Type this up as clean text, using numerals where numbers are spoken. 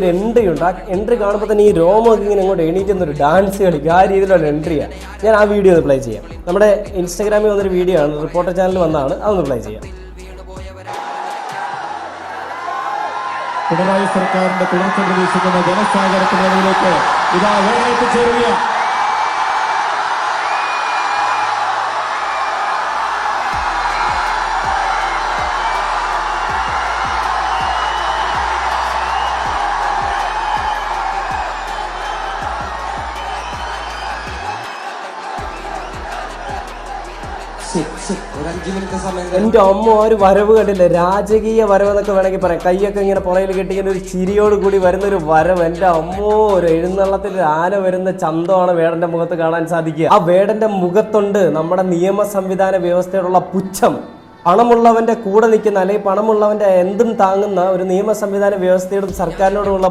ഒരു എൻട്രി ഉണ്ട്. ആ എൻട്രി കാണുമ്പോൾ തന്നെ ഈ രോമൊക്കെ ഇങ്ങനെ അങ്ങോട്ട് എണീറ്റുന്നൊരു ഡാൻസ് കളിക്കുക. ആ രീതിയിലുള്ള എൻട്രിയാണ്. ഞാൻ ആ വീഡിയോ ഒന്ന് പ്ലേ ചെയ്യാം. നമ്മുടെ ഇൻസ്റ്റാഗ്രാമിൽ വന്നൊരു വീഡിയോ ആണ്, റിപ്പോർട്ടർ ചാനൽ വന്നതാണ്. അതൊന്ന് പ്ലേ ചെയ്യാം. പിണറായി സർക്കാരിന്റെ തുടർച്ച പ്രതീക്ഷിക്കുന്ന ജനസാഗരത്തിലേക്ക് ഇതാ എത്തിച്ചേരുക. എൻ്റെ അമ്മ ഒരു വരവ് കണ്ടില്ല, രാജകീയ വരവ് എന്നൊക്കെ വേണമെങ്കിൽ പറയാം. കൈയൊക്കെ ഇങ്ങനെ പുറയിൽ കെട്ടിങ്ങനെ ഒരു ചിരിയോട് കൂടി വരുന്നൊരു വരവ്. എൻ്റെ അമ്മോ, ഒരു എഴുന്നള്ളത്തിൽ ഒരു ആന വരുന്ന ചന്തമാണ് വേടന്റെ മുഖത്ത് കാണാൻ സാധിക്കുക. ആ വേടന്റെ മുഖത്തുണ്ട് നമ്മുടെ നിയമ സംവിധാന വ്യവസ്ഥയോടുള്ള പുച്ഛം. പണമുള്ളവന്റെ കൂടെ നിൽക്കുന്ന, അല്ലെങ്കിൽ പണമുള്ളവന്റെ എന്തും താങ്ങുന്ന ഒരു നിയമ സംവിധാന വ്യവസ്ഥയോടും സർക്കാരിനോടുമുള്ള